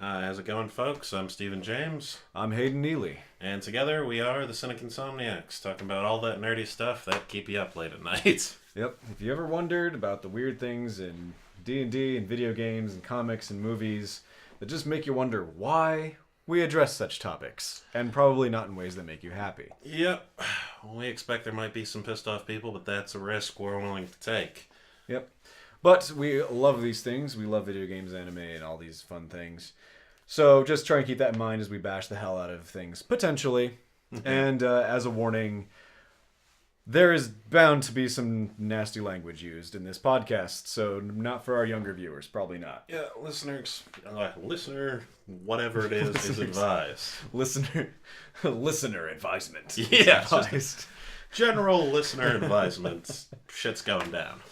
How's it going, folks? I'm Stephen James. I'm Hayden Neely. And together we are the Cynic Insomniacs, talking about all that nerdy stuff that keep you up late at night. Yep. If you ever wondered about the weird things in D&D and video games and comics and movies that just make you wonder why, we address such topics. And probably not in ways that make you happy. Yep. We expect there might be some pissed off people, but that's a risk we're willing to take. Yep. But we love these things. We love video games, anime, and all these fun things. So just try and keep that in mind as we bash the hell out of things, potentially. And as a warning, there is bound to be some nasty language used in this podcast, so not for our younger viewers, probably not. Yeah, listener, whatever it is advised. Listener advisement. Yeah, just general listener advisement. Shit's going down.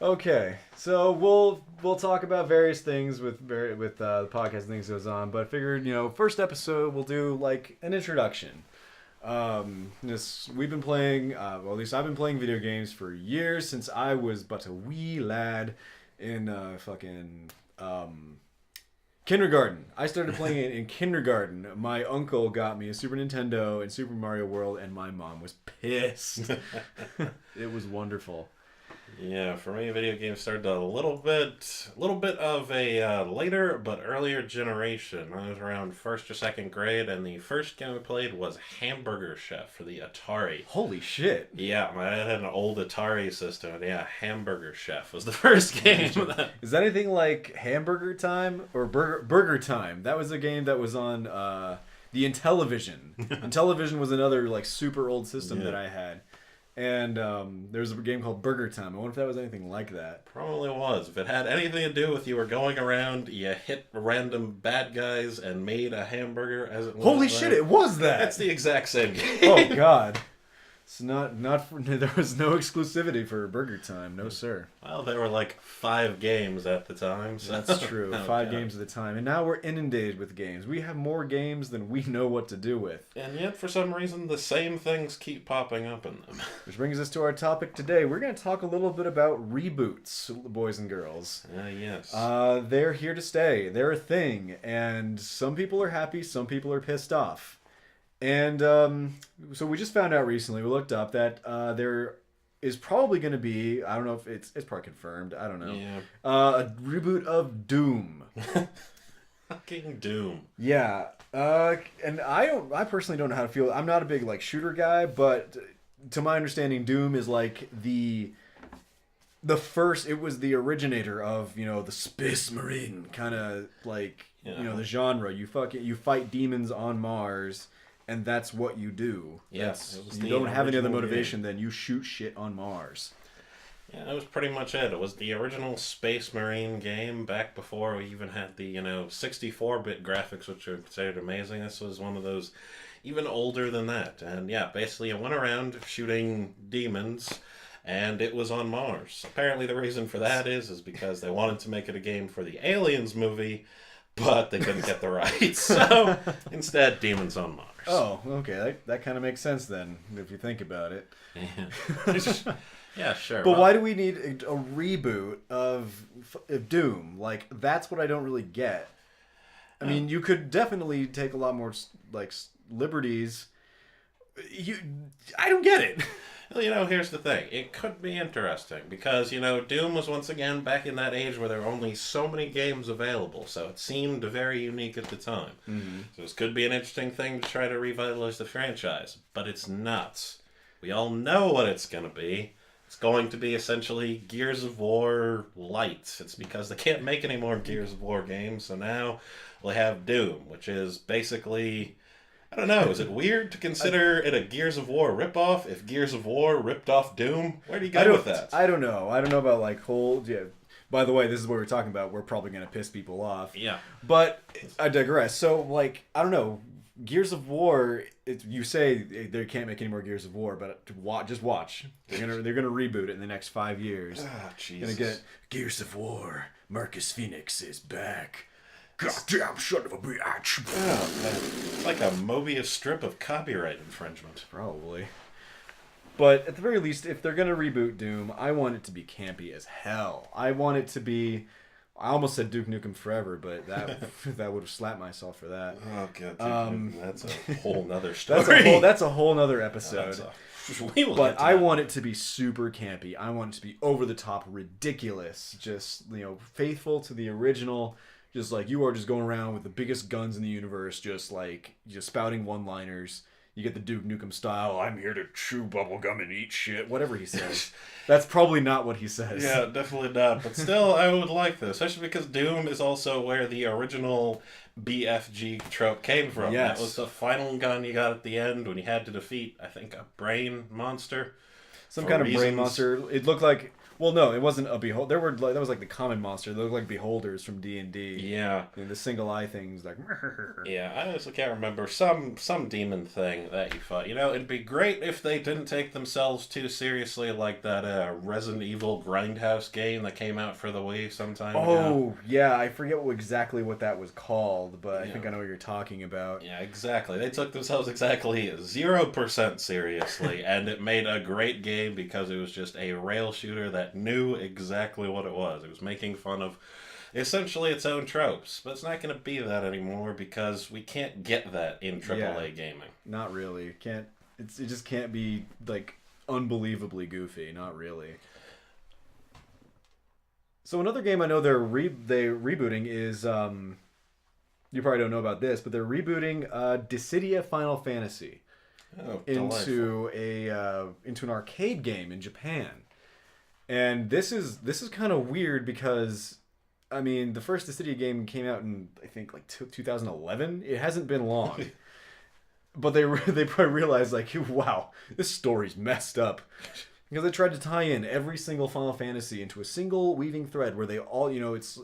Okay, so we'll talk about various things with the podcast and things goes on, but I figured, first episode we'll do like an introduction. We've been playing, well, at least I've been playing video games for years, since I was but a wee lad in kindergarten. I started playing it in kindergarten. My uncle got me a Super Nintendo and Super Mario World, and my mom was pissed. It was wonderful. Yeah, for me, video games started a little bit of a later but earlier generation. I was around first or second grade, and the first game I played was Hamburger Chef for the Atari. Holy shit! Yeah, I had an old Atari system, and yeah, Hamburger Chef was the first game. Is that anything like Hamburger Time or Burger Time? That was a game that was on the Intellivision. Intellivision was another like super old system that I had. And there's a game called Burger Time. I wonder if that was anything like that. Probably was. If it had anything to do with you were going around, you hit random bad guys and made a hamburger as it went. Holy shit, it was that! That's the exact same game. Oh, God. It's not for, there was no exclusivity for Burger Time. No, sir. Well, there were like 5 games at the time. So. That's true. 5 games at a time. And now we're inundated with games. We have more games than we know what to do with. And yet, for some reason, the same things keep popping up in them. Which brings us to our topic today. We're going to talk a little bit about reboots, boys and girls. Yes. They're here to stay. They're a thing. And some people are happy, some people are pissed off. And so we just found out recently, we looked up that there is probably going to be, I don't know if it's probably confirmed, I don't know, a reboot of Doom. Fucking Doom. Yeah, and I personally don't know how to feel. I'm not a big like shooter guy, but to my understanding, Doom is like the first, it was the originator of, the Space Marine kind of like, the genre. You fight demons on Mars. And that's what you do. Yes. You don't have any other motivation than you shoot shit on Mars. Yeah, that was pretty much it. It was the original Space Marine game back before we even had the, 64-bit graphics, which are considered amazing. This was one of those even older than that. And yeah, basically it went around shooting demons, and it was on Mars. Apparently the reason for that is because they wanted to make it a game for the Aliens movie, but they couldn't get the rights. So instead, demons on Mars. Oh, okay. That kind of makes sense then, if you think about it. Yeah, yeah, sure. But why do we need a reboot of Doom? Like, that's what I don't really get. I mean, you could definitely take a lot more like liberties. I don't get it. Well, here's the thing. It could be interesting because, Doom was once again back in that age where there were only so many games available, so it seemed very unique at the time. Mm-hmm. So this could be an interesting thing to try to revitalize the franchise, but it's not. We all know what it's going to be. It's going to be essentially Gears of War Light. It's because they can't make any more Gears of War games, so now we'll have Doom, which is basically... I don't know. Is it weird to consider it a Gears of War ripoff if Gears of War ripped off Doom? Where do you go with that? I don't know. I don't know about like whole... Yeah. By the way, this is what we're talking about. We're probably going to piss people off. Yeah. But I digress. So, like, I don't know. Gears of War, you say they can't make any more Gears of War, but just watch. They're gonna reboot it in the next 5 years. Ah, Jesus. Gonna get Gears of War. Marcus Phoenix is back. Goddamn son of a bitch. Oh, man. It's like a Mobius strip of copyright infringement. Probably. But at the very least, if they're going to reboot Doom, I want it to be campy as hell. I want it to be... I almost said Duke Nukem Forever, but that would have slapped myself for that. Oh god, that's a whole nother story. That's a whole nother episode. But I want it it to be super campy. I want it to be over the top, ridiculous. Just faithful to the original. Just like you are just going around with the biggest guns in the universe, just spouting one-liners. You get the Duke Nukem style, I'm here to chew bubblegum and eat shit, whatever he says. That's probably not what he says. Yeah, definitely not. But still, I would like this. Especially because Doom is also where the original BFG trope came from. Yes. That was the final gun you got at the end when you had to defeat, I think, a brain monster. Some kind of brain monster. It looked like... Well, no, it wasn't a behold. That was like the common monster. They looked like beholders from D&D. Yeah. And the single eye things like. Yeah, I honestly can't remember some demon thing that you fought. It'd be great if they didn't take themselves too seriously, like that Resident Evil Grindhouse game that came out for the Wii sometime ago. Oh, yeah, I forget exactly what that was called, but I think I know what you're talking about. Yeah, exactly. They took themselves exactly 0% seriously, and it made a great game because it was just a rail shooter that knew exactly what it was. It was making fun of essentially its own tropes, but it's not going to be that anymore because we can't get that in AAA gaming. Not really. It just can't be like unbelievably goofy. Not really. So another game I know they're rebooting is you probably don't know about this, but they're rebooting Dissidia Final Fantasy into an arcade game in Japan. And this is kind of weird because, I mean, the first Dissidia game came out in, I think, like 2011. It hasn't been long. But they probably realized, like, wow, this story's messed up. Because they tried to tie in every single Final Fantasy into a single weaving thread where they all, it's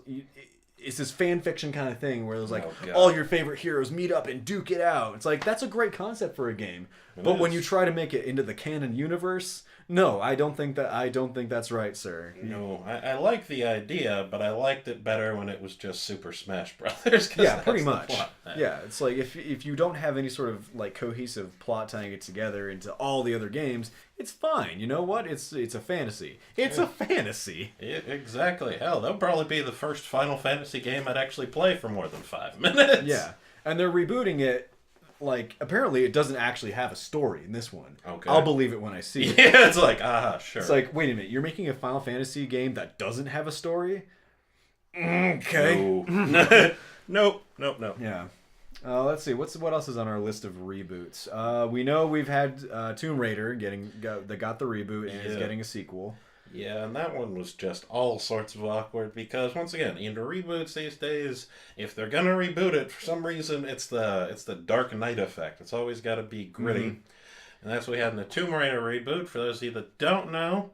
this fan fiction kind of thing where it was like, all your favorite heroes meet up and duke it out. It's like, that's a great concept for a game. But when you try to make it into the canon universe... No, I don't think that's right, sir. No, I like the idea, but I liked it better when it was just Super Smash Brothers. Yeah, pretty much. Yeah, it's like if you don't have any sort of like cohesive plot tying it together into all the other games, it's fine. You know what? It's a fantasy. It's a fantasy. Exactly. Hell, that'll probably be the first Final Fantasy game I'd actually play for more than 5 minutes. Yeah, and they're rebooting it. Like, apparently it doesn't actually have a story in this one. Okay. I'll believe it when I see it. Yeah, it's like, sure. It's like, wait a minute, you're making a Final Fantasy game that doesn't have a story? Okay. No. Nope. Yeah. Let's see, what else is on our list of reboots? We know we've had Tomb Raider that got the reboot and is getting a sequel. Yeah, and that one was just all sorts of awkward because, once again, in the reboots these days, if they're gonna reboot it, for some reason, it's the Dark Knight effect. It's always got to be gritty. Mm-hmm. And that's what we had in the Tomb Raider reboot. For those of you that don't know,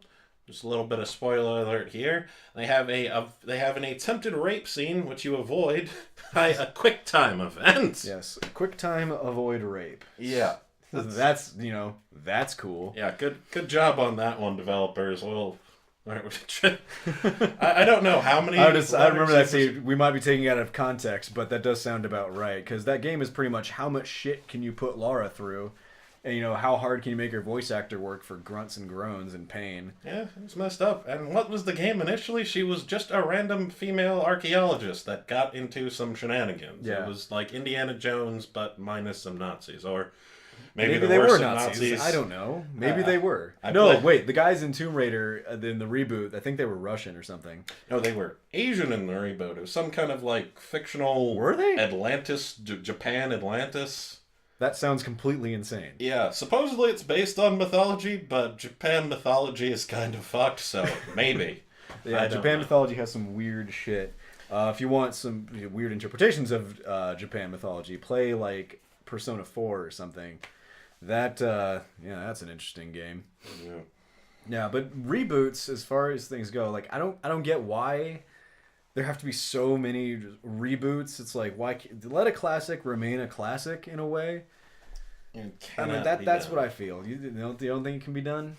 just a little bit of spoiler alert here. They have an attempted rape scene, which you avoid by a QuickTime event. Yes, QuickTime avoid rape. Yeah. That's cool. Yeah, good job on that one, developers. Well, I don't know how many. I remember that scene. We might be taking it out of context, but that does sound about right because that game is pretty much how much shit can you put Lara through, and how hard can you make her voice actor work for grunts and groans and pain. Yeah, it's messed up. And what was the game initially? She was just a random female archaeologist that got into some shenanigans. Yeah. It was like Indiana Jones, but minus some Nazis, or. Maybe they were Nazis. I don't know. Maybe they were. Wait. The guys in Tomb Raider in the reboot, I think they were Russian or something. No, they were Asian in the reboot. It was some kind of like fictional. Were they? Atlantis, Japan, Atlantis. That sounds completely insane. Yeah, supposedly it's based on mythology, but Japan mythology is kind of fucked. So maybe. Yeah, Japan mythology has some weird shit. If you want some weird interpretations of Japan mythology, play like Persona 4 or something. That's an interesting game. Yeah, but reboots, as far as things go, like I don't get why there have to be so many reboots. It's like, why let a classic remain a classic in a way? I mean, that's what I feel. You don't think it can be done?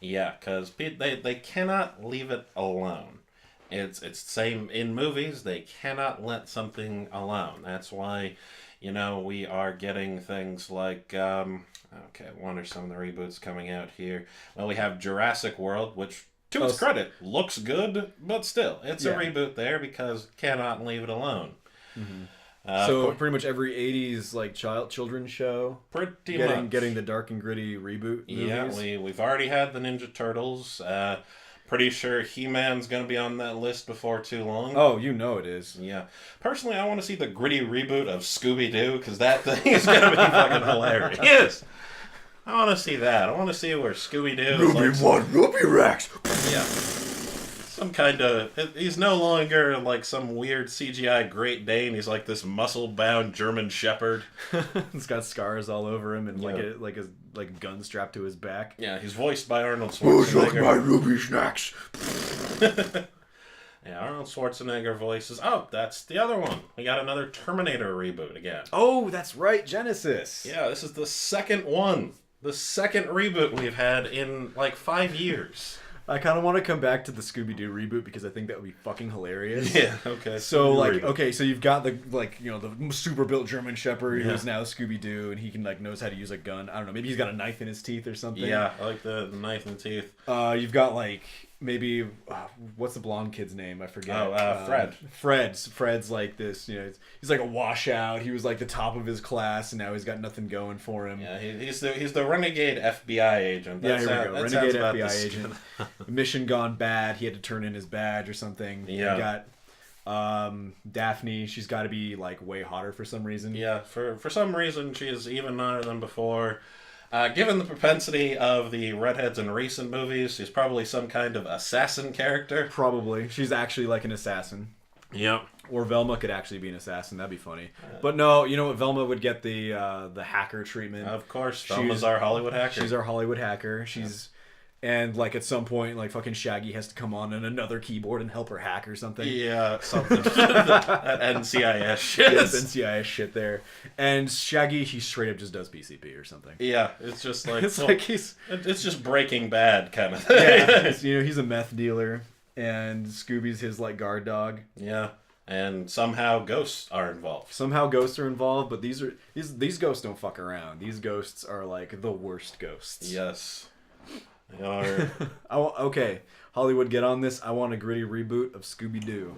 Yeah, because they cannot leave it alone. It's the same in movies. They cannot let something alone. That's why. We are getting things like, what are some of the reboots coming out here? Well, we have Jurassic World, which To its credit, looks good, but still, it's a reboot there because cannot leave it alone. So pretty much every 80s like children's show pretty much getting the dark and gritty reboot movies. Yeah, we've already had the Ninja Turtles. Pretty sure He-Man's going to be on that list before too long. Oh, you know it is. Yeah. Personally, I want to see the gritty reboot of Scooby-Doo, because that thing is going to be fucking hilarious. Yes. I want to see that. I want to see where Scooby-Doo... Ruby Rex! Yeah. Some kind of... He's no longer like some weird CGI Great Dane. He's like this muscle-bound German Shepherd. He's got scars all over him and like a gun strapped to his back. Yeah, he's voiced by Arnold Schwarzenegger. Who's my Ruby snacks? Yeah, Arnold Schwarzenegger voices... Oh, that's the other one. We got another Terminator reboot again. Oh, that's right, Genesis. Yeah, this is the second one. The second reboot we've had in like 5 years. I kind of want to come back to the Scooby-Doo reboot because I think that would be fucking hilarious. Yeah, okay. So so you've got the the super built German Shepherd who's now Scooby-Doo and he can knows how to use a gun. I don't know, maybe he's got a knife in his teeth or something. Yeah, I like the knife in the teeth. You've got maybe what's the blonde kid's name? I forget. Oh, Fred. Fred's like this, he's like a washout. He was like the top of his class and now he's got nothing going for him. Yeah, he's the renegade FBI agent. Here we go. Renegade FBI agent. Mission gone bad. He had to turn in his badge or something. Yeah. You got Daphne. She's got to be way hotter for some reason. Yeah, for some reason she is even hotter than before. Given the propensity of the redheads in recent movies, she's probably some kind of assassin character. Probably. She's actually an assassin. Yep. Or Velma could actually be an assassin. That'd be funny. But no, you know what? Velma would get the hacker treatment. Of course. Velma's our Hollywood hacker. She's our Hollywood hacker. She's... And at some point, fucking Shaggy has to come on another keyboard and help her hack or something. Yeah, something. That NCIS shit. Yes, NCIS shit there. And Shaggy, he straight up just does PCP or something. Yeah, it's just it's just Breaking Bad kind of thing. Yeah, he's a meth dealer, and Scooby's his guard dog. Yeah, and somehow ghosts are involved. But these ghosts don't fuck around. These ghosts are the worst ghosts. Yes. They are. Okay, Hollywood, get on this. I want a gritty reboot of Scooby-Doo.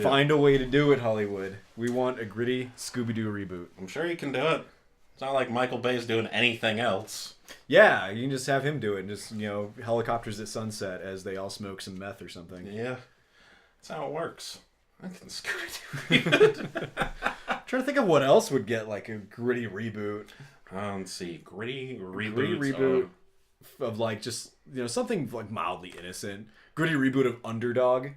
Find a way to do it, Hollywood. We want a gritty Scooby-Doo reboot. I'm sure you can do it. It's not like Michael Bay's doing anything else. Yeah, you can just have him do it. And just, helicopters at sunset as they all smoke some meth or something. Yeah. That's how it works. I can Scooby-Doo. I'm trying to think of what else would get a gritty reboot. Let's see. Gritty reboot. Gritty reboot. Of just something mildly innocent. Gritty reboot of Underdog.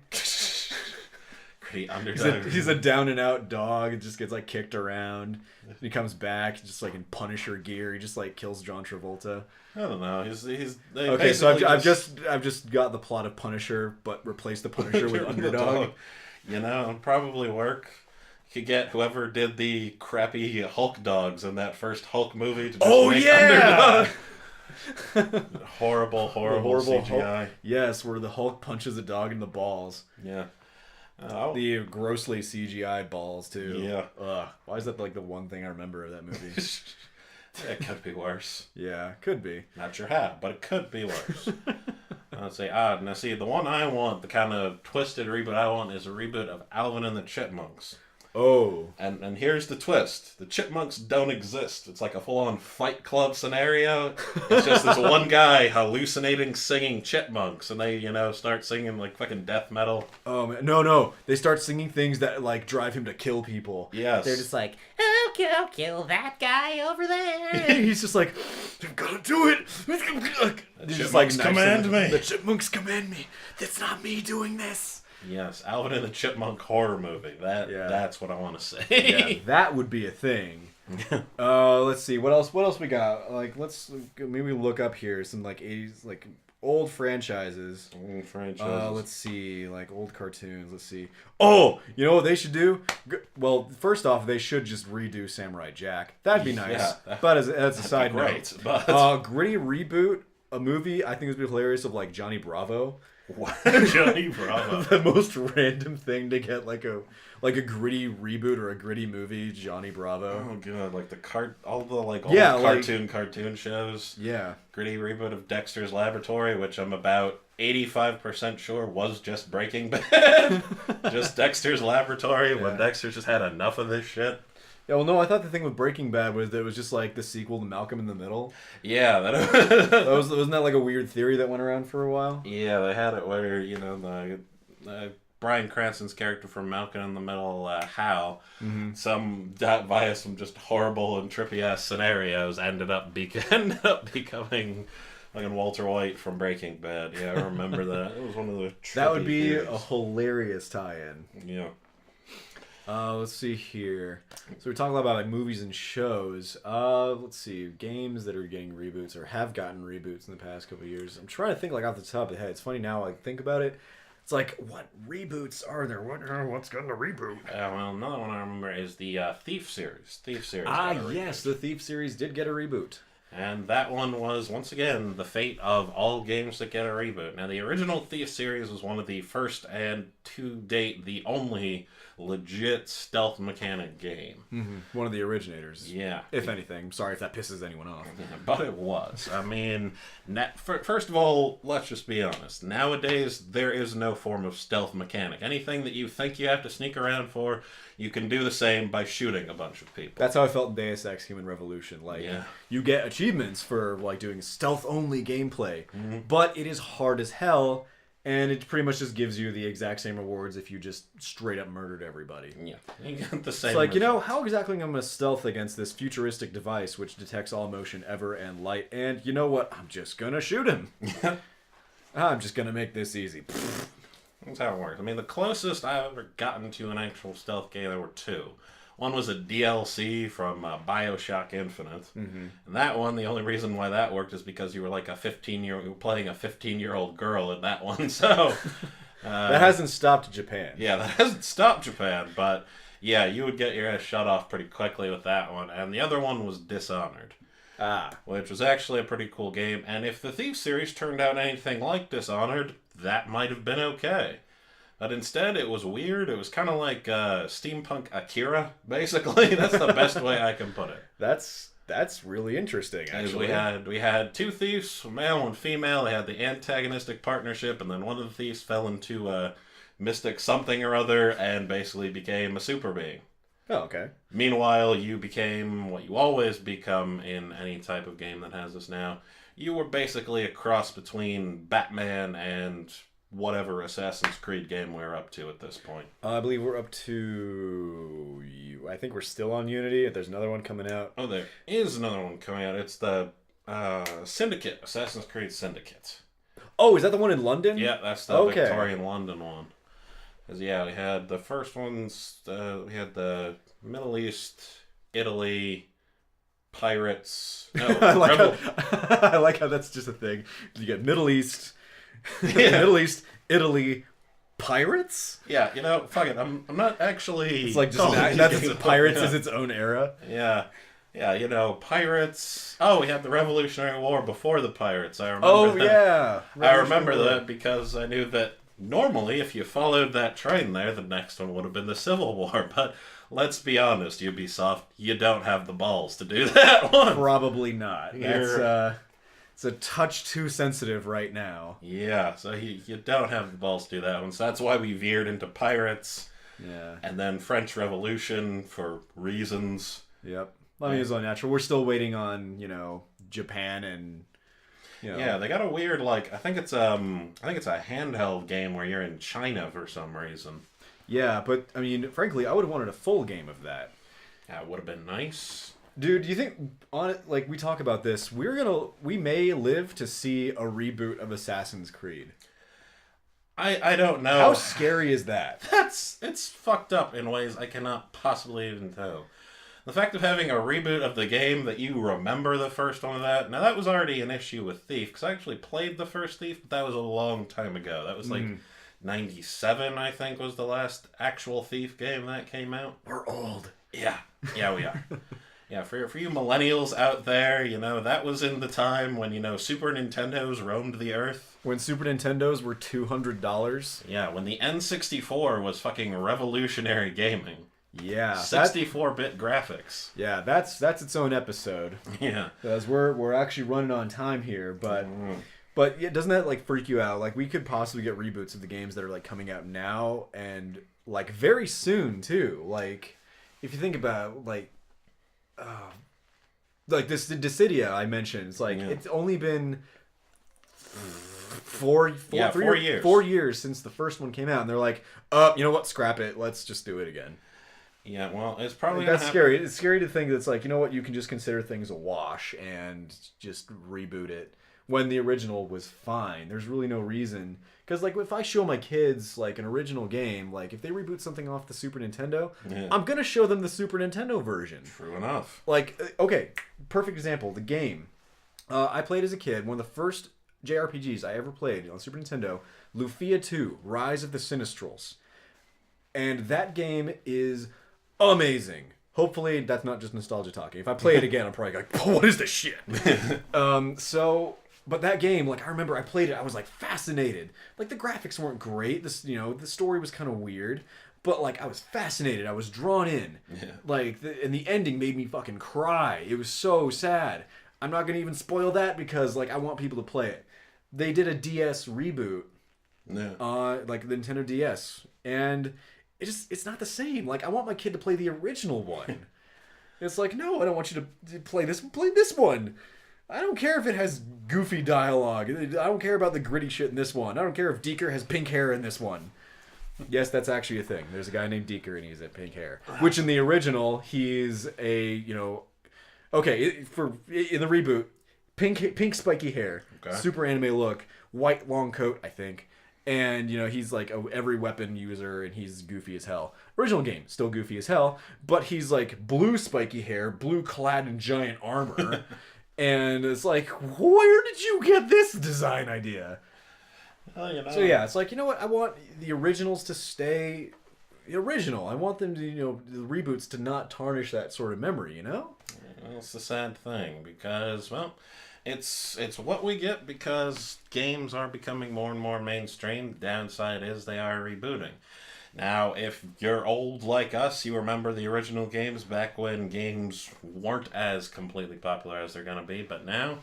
Gritty Underdog. He's a down and out dog. It just gets kicked around. He comes back just in Punisher gear. He just kills John Travolta. I don't know. He's okay. So I've just got the plot of Punisher, but replaced the Punisher with Underdog. It'd probably work. You could get whoever did the crappy Hulk dogs in that first Hulk movie to just make Underdog. horrible CGI. Hulk. Yes, where the Hulk punches a dog in the balls. Yeah. The grossly CGI balls too. Yeah. Ugh. Why is that the one thing I remember of that movie? It could be worse. Yeah, could be. Not sure how, but it could be worse. Let's say, now see, the one I want, the kind of twisted reboot I want, is a reboot of Alvin and the Chipmunks. Oh. And here's the twist. The Chipmunks don't exist. It's like a full-on Fight Club scenario. It's just this one guy hallucinating singing chipmunks, and they, start singing fucking death metal. Oh, man. No. They start singing things that, drive him to kill people. Yes. They're just oh, kill that guy over there. He's just I'm gonna do it. The Chipmunks command me. The Chipmunks command me. That's not me doing this. Yes, Alvin and the Chipmunk horror movie. That's what I want to say. Yeah, that would be a thing. Let's see. What else we got? Let's maybe look up here some 80s old franchises. Let's see, old cartoons. Let's see. Oh, you know what they should do? Well, first off, they should just redo Samurai Jack. That'd be nice. Yeah, but as a side note, gritty reboot a movie. I think it would be hilarious of Johnny Bravo. What? Johnny Bravo. The most random thing to get a gritty reboot or a gritty movie, Johnny Bravo. Oh god, all the old cartoon shows. Yeah. Gritty reboot of Dexter's Laboratory, which I'm about 85% sure was just Breaking Bad. Just Dexter's Laboratory when Dexter just had enough of this shit. Yeah, well, no, I thought the thing with Breaking Bad was that it was just like the sequel to Malcolm in the Middle. Yeah, Wasn't that like a weird theory that went around for a while? Yeah, they had it where, you know, the Bryan Cranston's character from Malcolm in the Middle, Hal, via some just horrible and trippy-ass scenarios, ended up becoming fucking Walter White from Breaking Bad. Yeah, I remember that. It was one of the trippy That would be theories. a hilarious tie-in. Yeah. Let's see here. So we're talking about like movies and shows. Let's see, games that are getting reboots or have gotten reboots in the past couple of years. I'm trying to think like off the top of the head. It's funny now, like think about it. It's like, what reboots are there? What's getting a reboot? Well, another one I remember is the Thief series. Thief series. Yes, the Thief series did get a reboot. And that one was, once again, the fate of all games that get a reboot. Now, the original Thief series was one of the first and, to date, the only legit stealth mechanic game. Mm-hmm. One of the originators. Yeah. If anything. Sorry if that pisses anyone off. But it was. I mean, first of all, let's just be honest. Nowadays, there is no form of stealth mechanic. Anything that you think you have to sneak around for, you can do the same by shooting a bunch of people. That's how I felt in Deus Ex Human Revolution. Like, you get achievements for like doing stealth-only gameplay, but it is hard as hell, and it pretty much just gives you the exact same rewards if you just straight up murdered everybody. Yeah, you get the same. It's like, you know, how exactly am I going to stealth against this futuristic device which detects all motion, ever, and light? And you know what? I'm just going to shoot him. I'm just going to make this easy. That's how it works. I mean, the closest I've ever gotten to an actual stealth game, there were two. One was a DLC from BioShock Infinite. Mm-hmm. And that one, the only reason why that worked is because you were like you were playing a 15-year-old girl in that one. So that hasn't stopped Japan. Yeah, that hasn't stopped Japan. But yeah, you would get your ass shut off pretty quickly with that one. And the other one was Dishonored. Which was actually a pretty cool game. And if the Thief series turned out anything like Dishonored, that might have been okay. But instead, it was weird. It was kind of like steampunk Akira, basically. That's the best way I can put it. That's really interesting, actually. We had two thieves, male and female. They had the antagonistic partnership, and then one of the thieves fell into a mystic something or other and basically became a super being. Oh, okay. Meanwhile, you became what you always become in any type of game that has this now. You were basically a cross between Batman and whatever Assassin's Creed game we're up to at this point. I believe we're up to... I think we're still on Unity. There's another one coming out. Oh, there is another one coming out. It's the Syndicate. Assassin's Creed Syndicate. Oh, is that the one in London? Yeah, that's the Victorian London one. Because, yeah, we had the first ones... we had the Middle East, Italy... Pirates. No, I like how that's just a thing. You get Middle East, Middle East, Italy, pirates. Yeah, you know, fuck it. I'm not actually. It's like just pirates is its own era. Yeah, you know, pirates. Oh, we had the Revolutionary War before the pirates. I remember. Oh that. yeah, I remember that because I knew that normally, if you followed that train there, the next one would have been the Civil War, but. Let's be honest, Ubisoft, you don't have the balls to do that one. Probably not. It's a touch too sensitive right now. Yeah, so you don't have the balls to do that one. So that's why we veered into pirates. Yeah. And then French Revolution for reasons. Yep. I mean, it's all natural. We're still waiting on, Japan and... Yeah, they got a weird, I think it's a handheld game where you're in China for some reason. Yeah, but, I mean, frankly, I would have wanted a full game of that. Yeah, it would have been nice. Dude, do you think, we talk about this, we may live to see a reboot of Assassin's Creed. I don't know. How scary is that? It's fucked up in ways I cannot possibly even tell. The fact of having a reboot of the game that you remember the first one of that, now that was already an issue with Thief, because I actually played the first Thief, but that was a long time ago. That was 97, I think, was the last actual Thief game that came out. We're old. Yeah, we are. Yeah, for you millennials out there, that was in the time when, Super Nintendos roamed the earth. When Super Nintendos were $200. Yeah, when the N64 was fucking revolutionary gaming. Yeah. 64-bit graphics. Yeah, that's its own episode. Yeah. Because we're actually running on time here, but... But yeah, doesn't that like freak you out? Like we could possibly get reboots of the games that are like coming out now and like very soon too. Like if you think about like this the Dissidia I mentioned, it's like it's only been 4 years. 4 years since the first one came out, and they're like, you know what, scrap it, let's just do it again. Yeah, well, it's probably that's scary. It's scary to think that it's like, you know what, you can just consider things a wash and just reboot it when the original was fine. There's really no reason. Because, like, if I show my kids, like, an original game, like, if they reboot something off the Super Nintendo, I'm going to show them the Super Nintendo version. True enough. Like, okay, perfect example. The game I played as a kid, one of the first JRPGs I ever played on Super Nintendo, Lufia 2, Rise of the Sinistrals. And that game is amazing. Hopefully, that's not just nostalgia talking. If I play it again, I'm probably like, oh, what is this shit? But that game, like, I remember I played it, I was, like, fascinated. Like, the graphics weren't great. This, you know, the story was kind of weird. But, like, I was fascinated. I was drawn in. Yeah. Like, and the ending made me fucking cry. It was so sad. I'm not going to even spoil that because, like, I want people to play it. They did a DS reboot. Yeah. Like, the Nintendo DS. And it's not the same. Like, I want my kid to play the original one. It's like, no, I don't want you to play this one. I don't care if it has goofy dialogue. I don't care about the gritty shit in this one. I don't care if Deeker has pink hair in this one. Yes, that's actually a thing. There's a guy named Deeker and he's got pink hair. Which in the original, he's a, you know... Okay, in the reboot, pink spiky hair, super anime look, white long coat, I think. And, you know, he's like every weapon user and he's goofy as hell. Original game, still goofy as hell. But he's like blue spiky hair, blue clad in giant armor. And it's like, where did you get this design idea? Well, you know. So yeah, it's like, you know what? I want the originals to stay the original. I want them to, you know, the reboots to not tarnish that sort of memory, you know? Well, it's the sad thing because, well, it's what we get because games are becoming more and more mainstream. The downside is they are rebooting. Now, if you're old like us, you remember the original games back when games weren't as completely popular as they're going to be. But now,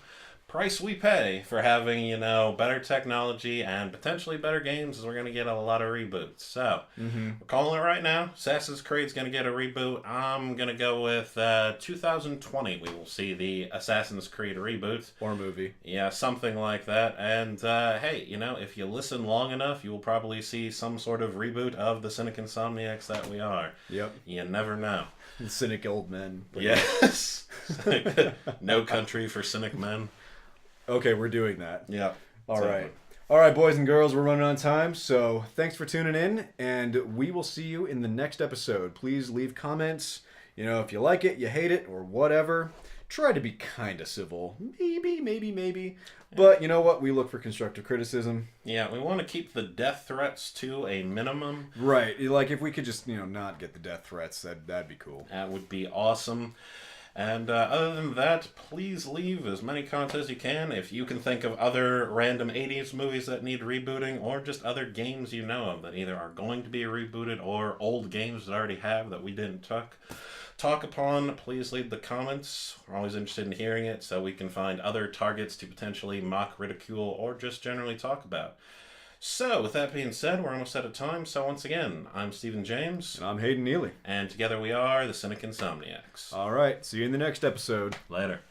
price we pay for having, you know, better technology and potentially better games is we're going to get a lot of reboots. So, we're calling it right now. Assassin's Creed's going to get a reboot. I'm going to go with 2020. We will see the Assassin's Creed reboot. Or movie. Yeah, something like that. And, hey, you know, if you listen long enough, you will probably see some sort of reboot of the Cynic Insomniacs that we are. Yep. You never know. The cynic old men. Yes. No country for cynic men. Okay, we're doing that. Yeah. All right, boys and girls, we're running on time, so thanks for tuning in, and we will see you in the next episode. Please leave comments, you know, if you like it, you hate it, or whatever. Try to be kind of civil. Maybe. But you know what? We look for constructive criticism. Yeah, we want to keep the death threats to a minimum. Right. Like, if we could just, you know, not get the death threats, that'd be cool. That would be awesome. And other than that, please leave as many comments as you can. If you can think of other random 80s movies that need rebooting, or just other games you know of that either are going to be rebooted, or old games that already have that we didn't talk upon, please leave the comments. We're always interested in hearing it, so we can find other targets to potentially mock, ridicule, or just generally talk about. So, with that being said, we're almost out of time. So, once again, I'm Stephen James. And I'm Hayden Neely. And together we are the Cynic Insomniacs. All right. See you in the next episode. Later.